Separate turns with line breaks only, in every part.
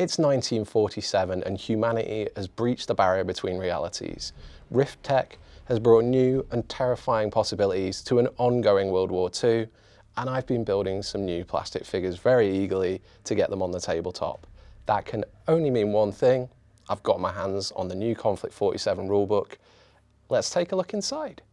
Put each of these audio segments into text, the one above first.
It's 1947 and humanity has breached the barrier between realities. Rift tech has brought new and terrifying possibilities to an ongoing World War II, and I've been building some new plastic figures very eagerly to get them on the tabletop. That can only mean one thing: I've got my hands on the new Konflikt 47 rulebook. Let's take a look inside.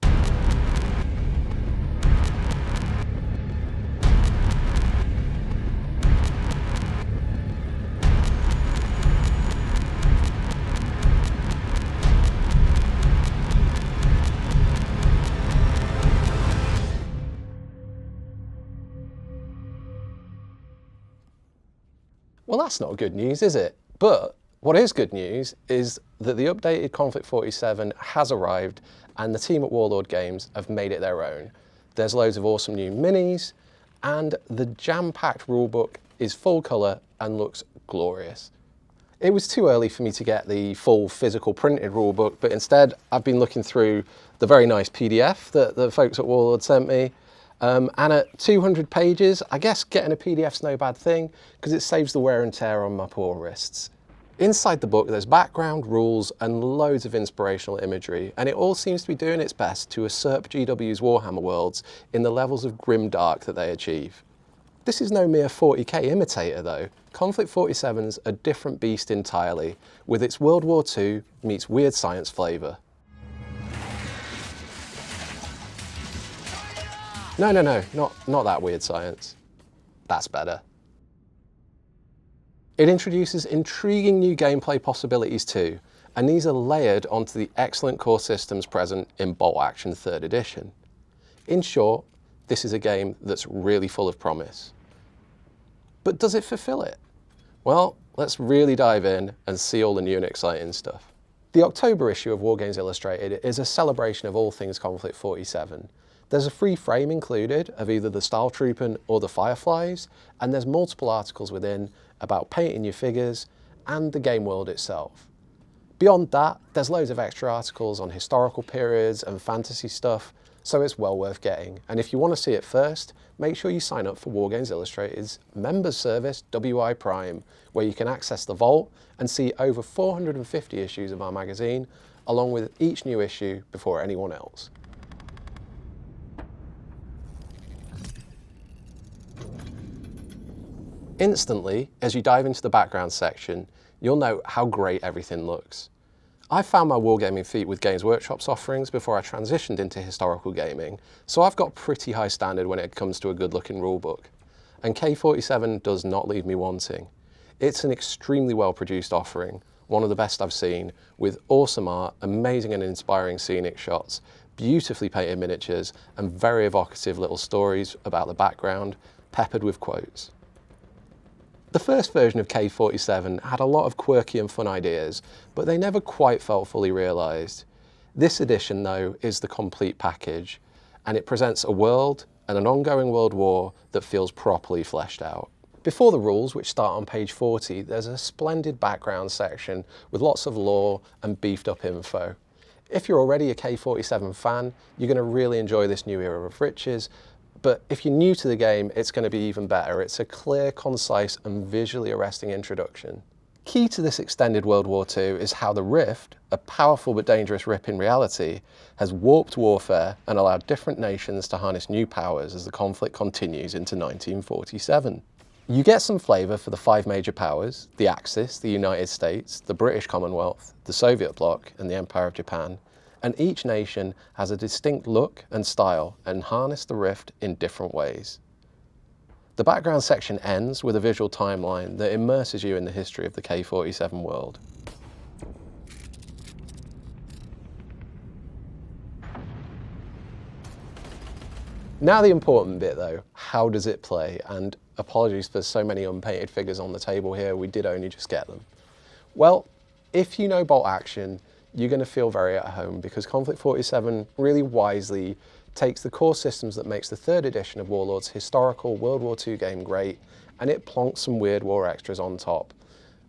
Well, that's not good news, is it? But what is good news is that the updated Konflikt 47 has arrived and the team at Warlord Games have made it their own. There's loads of awesome new minis, and the jam-packed rulebook is full colour and looks glorious. It was too early for me to get the full physical printed rulebook, but instead I've been looking through the very nice PDF that the folks at Warlord sent me. And at 200 pages, I guess getting a PDF's no bad thing because it saves the wear and tear on my poor wrists. Inside the book, there's background, rules, and loads of inspirational imagery, and it all seems to be doing its best to usurp GW's Warhammer worlds in the levels of grim dark that they achieve. This is no mere 40k imitator though. Konflikt 47's a different beast entirely, with its World War II meets weird science flavour. No, not that weird science. That's better. It introduces intriguing new gameplay possibilities too, and these are layered onto the excellent core systems present in Bolt Action 3rd edition. In short, this is a game that's really full of promise. But does it fulfill it? Well, let's really dive in and see all the new and exciting stuff. The October issue of Wargames Illustrated is a celebration of all things Konflikt 47. There's a free frame included of either the Stahltruppen or the Fireflies, and there's multiple articles within about painting your figures and the game world itself. Beyond that, there's loads of extra articles on historical periods and fantasy stuff, so it's well worth getting. And if you want to see it first, make sure you sign up for Wargames Illustrated's members service, WI Prime, where you can access the vault and see over 450 issues of our magazine, along with each new issue before anyone else. Instantly, as you dive into the background section, you'll note how great everything looks. I found my wargaming feet with Games Workshop's offerings before I transitioned into historical gaming, so I've got pretty high standard when it comes to a good looking rulebook. And K47 does not leave me wanting. It's an extremely well produced offering, one of the best I've seen, with awesome art, amazing and inspiring scenic shots, beautifully painted miniatures, and very evocative little stories about the background, peppered with quotes. The first version of K47 had a lot of quirky and fun ideas, but they never quite felt fully realised. This edition, though, is the complete package, and it presents a world and an ongoing world war that feels properly fleshed out. Before the rules, which start on page 40, there's a splendid background section with lots of lore and beefed up info. If you're already a K47 fan, you're going to really enjoy this new era of riches. But if you're new to the game, it's going to be even better. It's a clear, concise, and visually arresting introduction. Key to this extended World War II is how the Rift, a powerful but dangerous rip in reality, has warped warfare and allowed different nations to harness new powers as the conflict continues into 1947. You get some flavour for the 5 major powers: the Axis, the United States, the British Commonwealth, the Soviet bloc, and the Empire of Japan. And each nation has a distinct look and style and harness the Rift in different ways. The background section ends with a visual timeline that immerses you in the history of the K47 world. Now the important bit though, how does it play? And apologies for so many unpainted figures on the table here, we did only just get them. Well, if you know Bolt Action, you're going to feel very at home because Konflikt 47 really wisely takes the core systems that makes the 3rd edition of Warlord's historical World War II game great, and it plonks some weird war extras on top,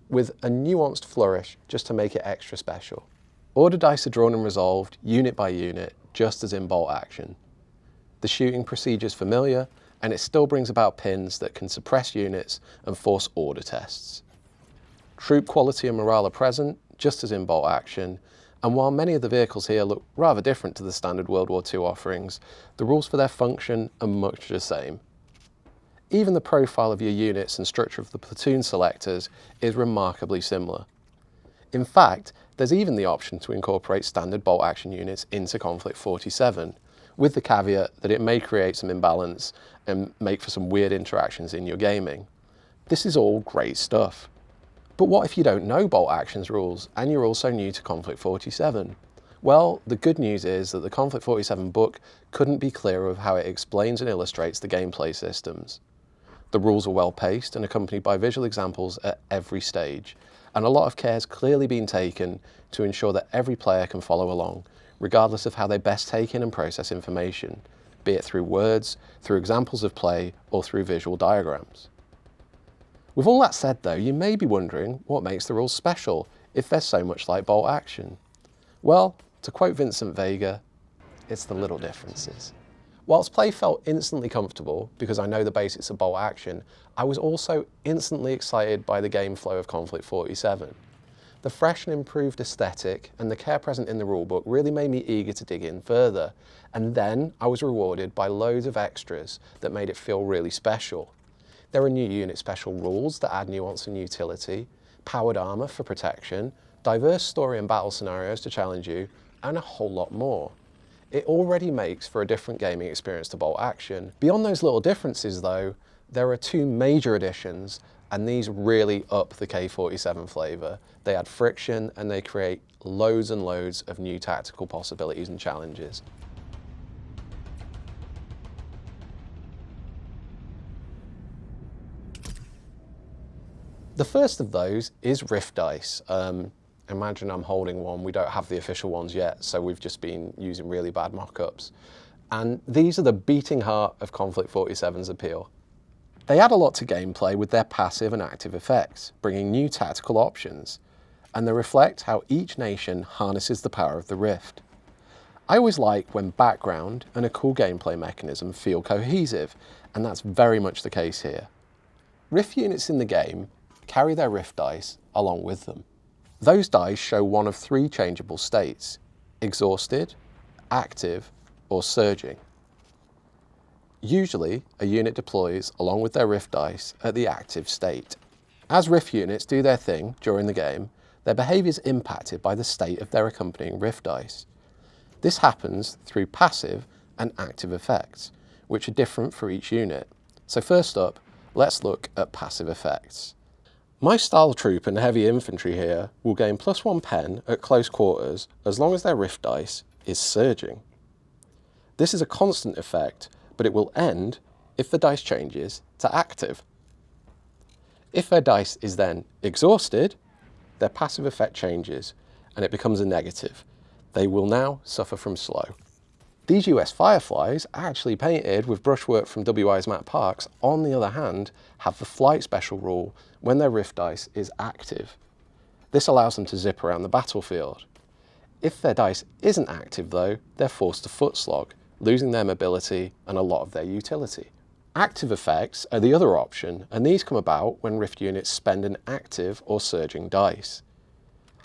with a nuanced flourish just to make it extra special. Order dice are drawn and resolved, unit by unit, just as in Bolt Action. The shooting procedure's familiar, and it still brings about pins that can suppress units and force order tests. Troop quality and morale are present, just as in Bolt Action, and while many of the vehicles here look rather different to the standard World War II offerings, the rules for their function are much the same. Even the profile of your units and structure of the platoon selectors is remarkably similar. In fact, there's even the option to incorporate standard Bolt Action units into Konflikt 47, with the caveat that it may create some imbalance and make for some weird interactions in your gaming. This is all great stuff. But what if you don't know Bolt Action's rules and you're also new to Konflikt 47? Well, the good news is that the Konflikt 47 book couldn't be clearer of how it explains and illustrates the gameplay systems. The rules are well paced and accompanied by visual examples at every stage, and a lot of care has clearly been taken to ensure that every player can follow along, regardless of how they best take in and process information, be it through words, through examples of play, or through visual diagrams. With all that said though, you may be wondering what makes the rules special if they're so much like Bolt Action. Well, to quote Vincent Vega, it's the little differences. Whilst play felt instantly comfortable because I know the basics of Bolt Action, I was also instantly excited by the game flow of Konflikt 47. The fresh and improved aesthetic and the care present in the rulebook really made me eager to dig in further, and then I was rewarded by loads of extras that made it feel really special. There are new unit special rules that add nuance and utility, powered armour for protection, diverse story and battle scenarios to challenge you, and a whole lot more. It already makes for a different gaming experience to Bolt Action. Beyond those little differences though, there are two major additions, and these really up the K47 flavour. They add friction and they create loads and loads of new tactical possibilities and challenges. The first of those is Rift Dice. Imagine I'm holding one, we don't have the official ones yet, so we've just been using really bad mock-ups. And these are the beating heart of Konflikt 47's appeal. They add a lot to gameplay with their passive and active effects, bringing new tactical options, and they reflect how each nation harnesses the power of the Rift. I always like when background and a cool gameplay mechanism feel cohesive, and that's very much the case here. Rift units in the game carry their Rift dice along with them. Those dice show one of three changeable states: exhausted, active, or surging. Usually, a unit deploys along with their Rift dice at the active state. As Rift units do their thing during the game, their behaviour is impacted by the state of their accompanying Rift dice. This happens through passive and active effects, which are different for each unit. So first up, let's look at passive effects. My Style Troop and Heavy Infantry here will gain +1 pen at close quarters as long as their Rift dice is surging. This is a constant effect, but it will end if the dice changes to active. If their dice is then exhausted, their passive effect changes and it becomes a negative. They will now suffer from slow. These US Fireflies, actually painted with brushwork from WI's Matt Parks, on the other hand, have the flight special rule when their Rift dice is active. This allows them to zip around the battlefield. If their dice isn't active though, they're forced to foot slog, losing their mobility and a lot of their utility. Active effects are the other option, and these come about when Rift units spend an active or surging dice.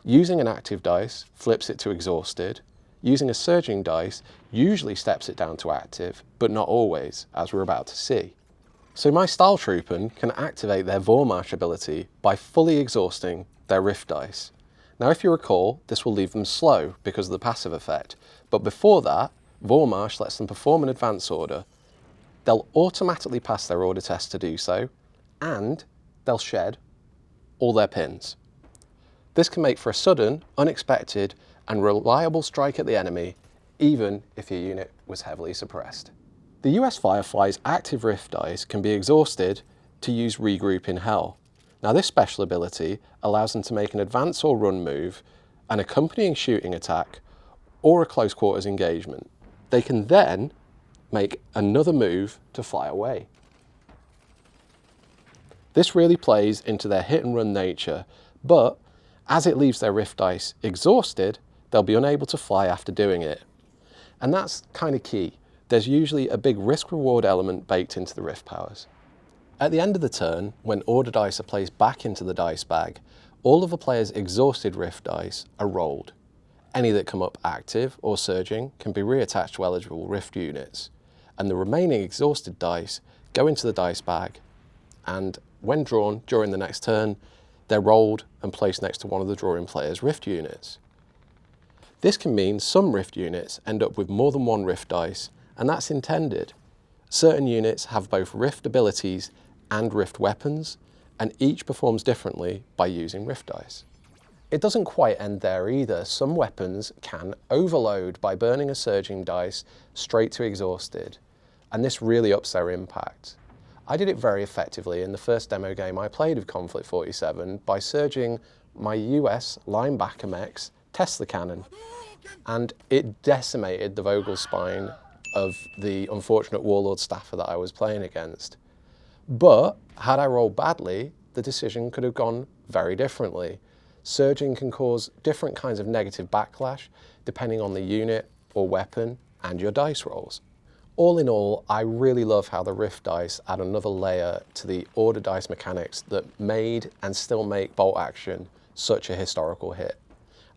Using an active dice flips it to exhausted. Using a surging dice usually steps it down to active, but not always, as we're about to see. So my Style Troopen can activate their Vormarsch ability by fully exhausting their Rift dice. Now if you recall, this will leave them slow because of the passive effect, but before that, Vormarsch lets them perform an advance order. They'll automatically pass their order test to do so, and they'll shed all their pins. This can make for a sudden, unexpected, and reliable strike at the enemy, even if your unit was heavily suppressed. The US Firefly's active Rift dice can be exhausted to use Regroup in Hell. Now this special ability allows them to make an advance or run move, an accompanying shooting attack, or a close quarters engagement. They can then make another move to fly away. This really plays into their hit and run nature, but as it leaves their Rift dice exhausted, they'll be unable to fly after doing it. And that's kind of key. There's usually a big risk-reward element baked into the Rift powers. At the end of the turn, when order dice are placed back into the dice bag, All of the player's exhausted rift dice are rolled. Any that come up active or surging can be reattached to eligible rift units, and the remaining exhausted dice go into the dice bag, and when drawn during the next turn, they're rolled and placed next to one of the drawing player's rift units. This can mean some rift units end up with more than one rift dice, and that's intended. Certain units have both rift abilities and rift weapons, and each performs differently by using rift dice. It doesn't quite end there either. Some weapons can overload by burning a surging dice straight to exhausted, and this really ups their impact. I did it very effectively in the first demo game I played of Konflikt 47 by surging my US linebacker mech's Tesla cannon, and it decimated the Vogel spine of the unfortunate Warlord staffer that I was playing against. But had I rolled badly, the decision could have gone very differently. Surging can cause different kinds of negative backlash depending on the unit or weapon and your dice rolls. All in all, I really love how the rift dice add another layer to the order dice mechanics that made and still make bolt action such a historical hit.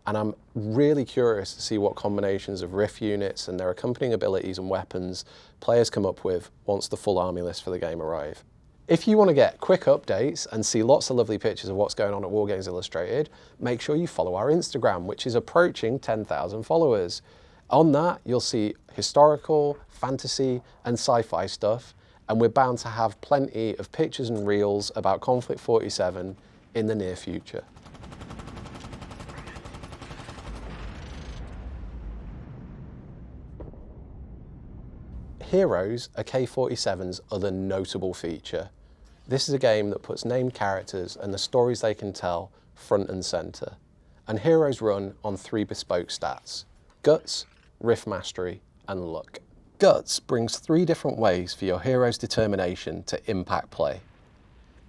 And I'm really curious to see what combinations of rift units and their accompanying abilities and weapons players come up with once the full army list for the game arrive. If you want to get quick updates and see lots of lovely pictures of what's going on at Wargames Illustrated, make sure you follow our Instagram, which is approaching 10,000 followers. On that, you'll see historical, fantasy, and sci-fi stuff, and we're bound to have plenty of pictures and reels about Konflikt 47 in the near future. Heroes are K47's other notable feature. This is a game that puts named characters and the stories they can tell front and centre. And heroes run on 3 bespoke stats: Guts, Rift Mastery, and Luck. Guts brings 3 different ways for your hero's determination to impact play.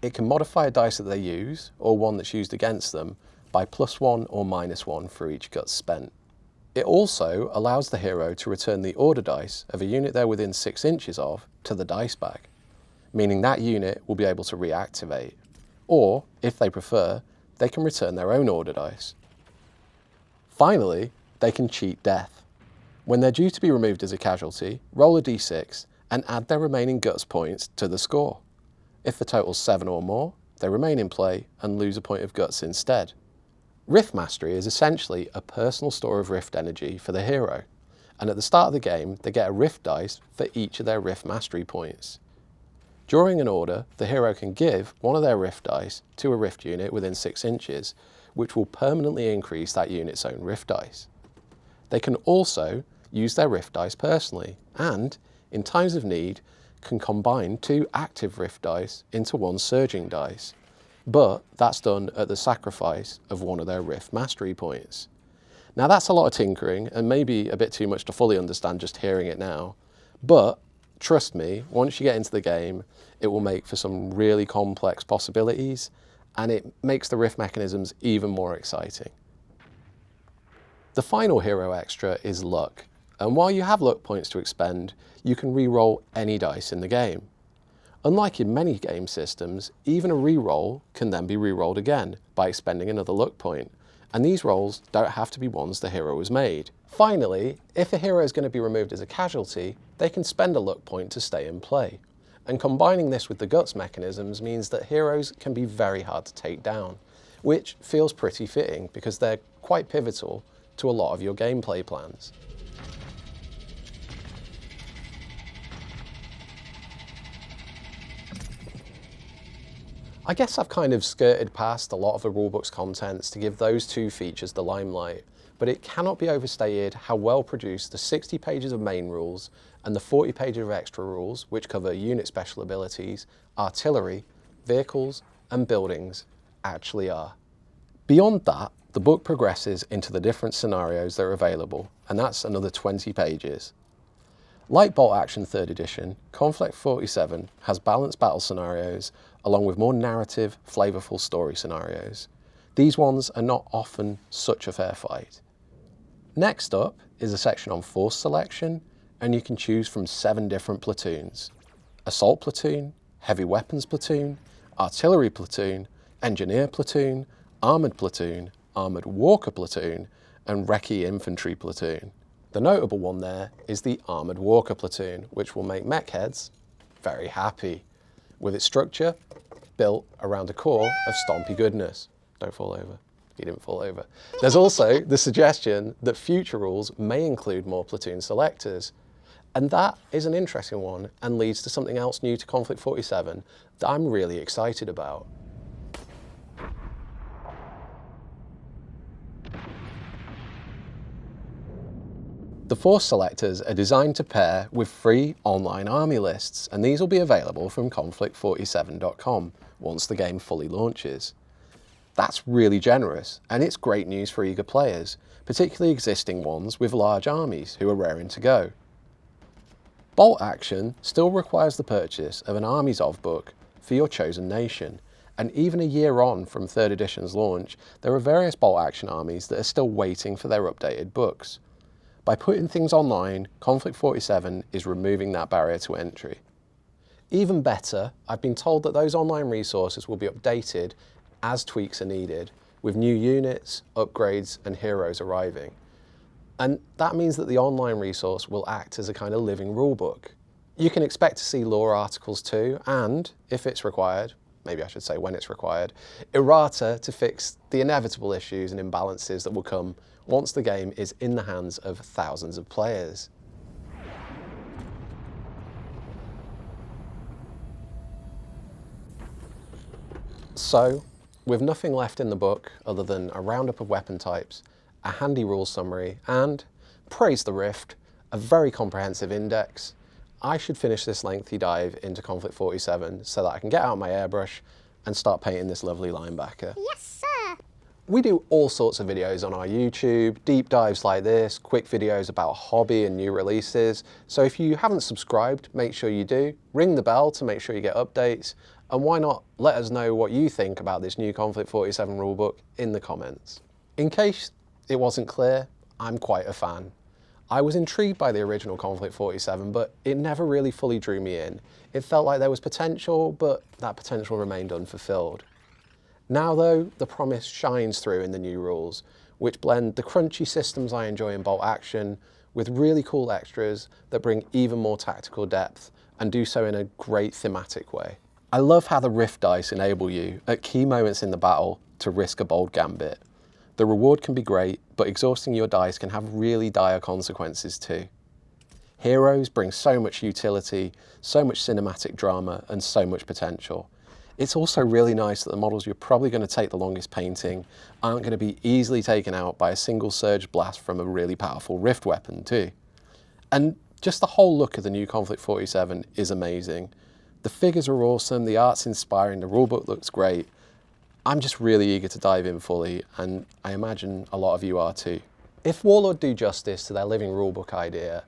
It can modify a dice that they use, or one that's used against them, by +1 or -1 for each Guts spent. It also allows the hero to return the order dice of a unit they're within 6 inches of to the dice bag, meaning that unit will be able to reactivate, or, if they prefer, they can return their own order dice. Finally, they can cheat death. When they're due to be removed as a casualty, roll a d6 and add their remaining Guts points to the score. If the total's 7 or more, they remain in play and lose a point of Guts instead. Rift Mastery is essentially a personal store of Rift energy for the hero, and at the start of the game they get a Rift dice for each of their Rift Mastery points. During an order, the hero can give one of their Rift dice to a Rift unit within 6 inches, which will permanently increase that unit's own Rift dice. They can also use their Rift dice personally, and, in times of need, can combine 2 active Rift dice into 1 surging dice. But that's done at the sacrifice of one of their Rift Mastery points. Now that's a lot of tinkering and maybe a bit too much to fully understand just hearing it now, but trust me, once you get into the game, it will make for some really complex possibilities, and it makes the Rift mechanisms even more exciting. The final hero extra is Luck, and while you have luck points to expend, you can re-roll any dice in the game. Unlike in many game systems, even a re-roll can then be re-rolled again by expending another luck point, and these rolls don't have to be ones the hero has made. Finally, if a hero is going to be removed as a casualty, they can spend a luck point to stay in play. And combining this with the Guts mechanisms means that heroes can be very hard to take down, which feels pretty fitting because they're quite pivotal to a lot of your gameplay plans. I guess I've kind of skirted past a lot of the rulebook's contents to give those 2 features the limelight, but it cannot be overstated how well produced the 60 pages of main rules and the 40 pages of extra rules, which cover unit special abilities, artillery, vehicles, and buildings, actually are. Beyond that, the book progresses into the different scenarios that are available, and that's another 20 pages. Like Bolt Action 3rd edition, Konflikt 47 has balanced battle scenarios along with more narrative, flavourful story scenarios. These ones are not often such a fair fight. Next up is a section on force selection, and you can choose from 7 different platoons: Assault Platoon, Heavy Weapons Platoon, Artillery Platoon, Engineer Platoon, Armoured Platoon, Armoured Walker Platoon, and Recce Infantry Platoon. The notable one there is the Armoured Walker Platoon, which will make mech heads very happy, with its structure built around a core of stompy goodness. Don't fall over. He didn't fall over. There's also the suggestion that future rules may include more platoon selectors. And that is an interesting one and leads to something else new to Konflikt 47 that I'm really excited about. The force selectors are designed to pair with free online army lists, and these will be available from Konflikt47.com once the game fully launches. That's really generous, and it's great news for eager players, particularly existing ones with large armies who are raring to go. Bolt action still requires the purchase of an Armies of book for your chosen nation, and even a year on from 3rd edition's launch, there are various bolt action armies that are still waiting for their updated books. By putting things online, Konflikt 47 is removing that barrier to entry. Even better, I've been told that those online resources will be updated as tweaks are needed, with new units, upgrades, and heroes arriving. And that means that the online resource will act as a kind of living rulebook. You can expect to see lore articles too, and, if it's required, maybe I should say when it's required, errata to fix the inevitable issues and imbalances that will come once the game is in the hands of thousands of players. So, with nothing left in the book other than a roundup of weapon types, a handy rules summary, and, praise the Rift, a very comprehensive index, I should finish this lengthy dive into Konflikt 47 so that I can get out my airbrush and start painting this lovely linebacker.
Yes, sir.
We do all sorts of videos on our YouTube, deep dives like this, quick videos about hobby and new releases. So if you haven't subscribed, make sure you do. Ring the bell to make sure you get updates. And why not let us know what you think about this new Konflikt 47 rulebook in the comments. In case it wasn't clear, I'm quite a fan. I was intrigued by the original Konflikt 47, but it never really fully drew me in. It felt like there was potential, but that potential remained unfulfilled. Now though, the promise shines through in the new rules, which blend the crunchy systems I enjoy in bolt action with really cool extras that bring even more tactical depth and do so in a great thematic way. I love how the Rift dice enable you, at key moments in the battle, to risk a bold gambit. The reward can be great, but exhausting your dice can have really dire consequences too. Heroes bring so much utility, so much cinematic drama, and so much potential. It's also really nice that the models you're probably going to take the longest painting aren't going to be easily taken out by a single surge blast from a really powerful Rift weapon too. And just the whole look of the new Konflikt 47 is amazing. The figures are awesome, the art's inspiring, the rulebook looks great. I'm just really eager to dive in fully, and I imagine a lot of you are too. If Warlord do justice to their living rulebook idea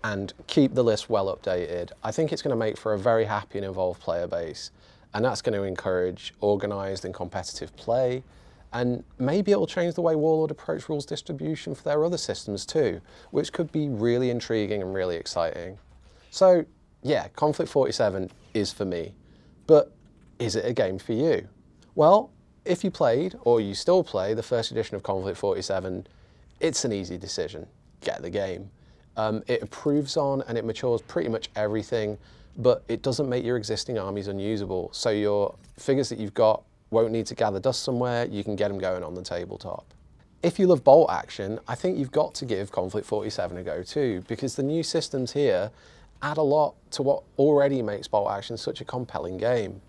and keep the list well updated, I think it's going to make for a very happy and involved player base. And that's going to encourage organised and competitive play, and maybe it'll change the way Warlord approach rules distribution for their other systems too, which could be really intriguing and really exciting. So yeah, Konflikt 47 is for me, but is it a game for you? Well, if you played, or you still play, the first edition of Konflikt 47, it's an easy decision. Get the game. It improves on and it matures pretty much everything, but it doesn't make your existing armies unusable. So your figures that you've got won't need to gather dust somewhere, you can get them going on the tabletop. If you love bolt action, I think you've got to give Konflikt 47 a go too, because the new systems here add a lot to what already makes bolt action such a compelling game.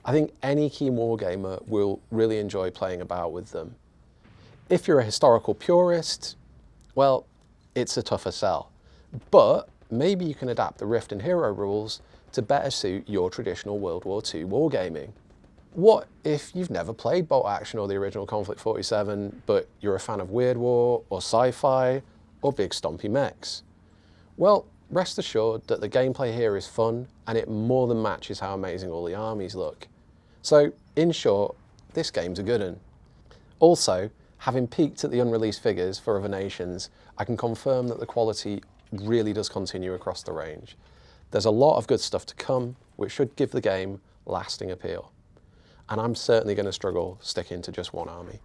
I think any keen wargamer will really enjoy playing about with them. If you're a historical purist, well, it's a tougher sell. But maybe you can adapt the Rift and Hero rules to better suit your traditional World War II wargaming. What if you've never played bolt action or the original Konflikt 47, but you're a fan of Weird War or sci-fi or big stompy mechs? Well, rest assured that the gameplay here is fun and it more than matches how amazing all the armies look. So, in short, this game's a good one. Also, having peeked at the unreleased figures for other nations, I can confirm that the quality really does continue across the range. There's a lot of good stuff to come, which should give the game lasting appeal. And I'm certainly going to struggle sticking to just one army.